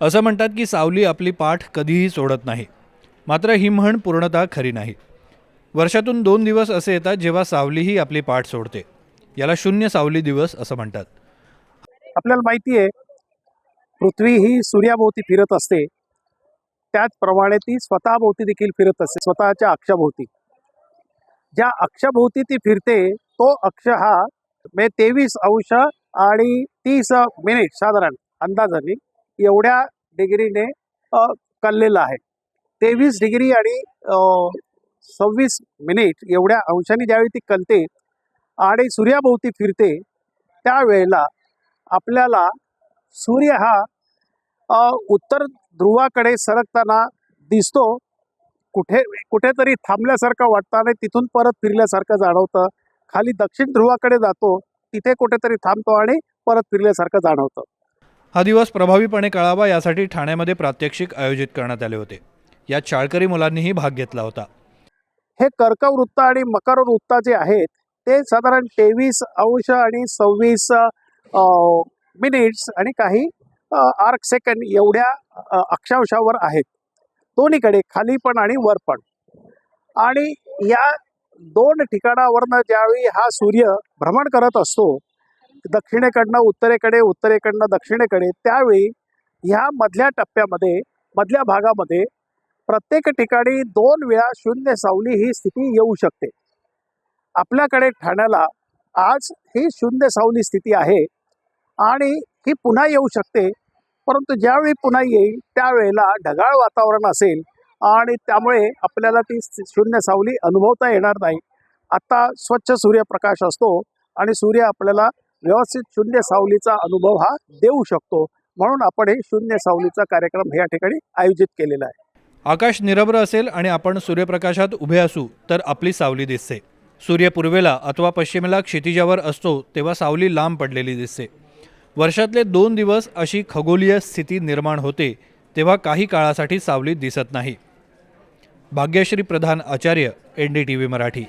असं म्हणतात की सावली आपली पाठ कधीही सोडत नाही. मात्र ही म्हण पूर्णतः खरी नाही. वर्षातून 2 दिवस असे येतात जेव्हा सावलीही आपली पाठ सोडते. याला शून्य सावली दिवस असं म्हणतात. आपल्याला माहिती आहे, पृथ्वी ही सूर्याभोवती फिरत असते, त्याचप्रमाणे ती स्वतःभोवती देखील फिरत असते, स्वतःच्या अक्षाभोवती. ज्या अक्षाभोवती ती फिरते तो अक्ष हा 23 अंश आणि 30 मिनिट साधारण अंदाजाने एवढ्या डिग्रीने कललेला आहे. 23 डिग्री आणि 26 मिनिट एवढ्या अंशाने ज्यावेळी ती कलते आणि सूर्याभोवती फिरते, त्यावेळेला आपल्याला सूर्य हा उत्तर ध्रुवाकडे सरकताना दिसतो. कुठेतरी थांबल्यासारखं वाटतं आणि तिथून परत फिरल्यासारखं जाणवतं. खाली दक्षिण ध्रुवाकडे जातो, तिथे कुठेतरी थांबतो आणि परत फिरल्यासारखं जाणवतं. हा दिवस प्रभावीपणे कळावा यासाठी ठाण्यामध्ये प्रात्यक्षिक आयोजित करण्यात आले होते. यात शाळकरी मुलांनीही भाग घेतला होता. हे कर्कवृत्त आणि मकर वृत्त जे आहेत ते साधारण 23 अंश आणि 26 मिनिट्स आणि काही आर्क सेकंड एवढ्या अक्षांशावर आहेत, दोन्हीकडे खाली पण आणि वर पण. आणि या दोन ठिकाणावरनं ज्यावेळी हा सूर्य भ्रमण करत असतो, दक्षिणेकडनं उत्तरेकडे, उत्तरेकडनं दक्षिणेकडे, त्यावेळी ह्या मधल्या टप्प्यामध्ये, मधल्या भागामध्ये प्रत्येक ठिकाणी 2 वेळा शून्य सावली ही स्थिती येऊ शकते. आपल्याकडे ठाण्याला आज ही शून्य सावली स्थिती आहे आणि ही पुन्हा येऊ शकते. परंतु ज्यावेळी पुन्हा येईल त्यावेळेला ढगाळ वातावरण असेल आणि त्यामुळे आपल्याला ती शून्य सावली अनुभवता येणार नाही. आता स्वच्छ सूर्यप्रकाश असतो आणि सूर्य आपल्याला व्यवस्थित शून्य सावलीचा अनुभव हा देऊ शकतो. म्हणून आपण हे शून्य सावलीचा कार्यक्रम या ठिकाणी आयोजित केलेला आहे. आकाश निरभ्र असेल आणि आपण सूर्यप्रकाशात उभे असू तर आपली सावली दिसते. सूर्य पूर्वेला अथवा पश्चिमेला क्षितिजावर असतो तेव्हा सावली लांब पडलेली दिसते. वर्षातले 2 दिवस अशी खगोलीय स्थिती निर्माण होते तेव्हा काही काळासाठी सावली दिसत नाही. भाग्यश्री प्रधान आचार्य, NDTV मराठी.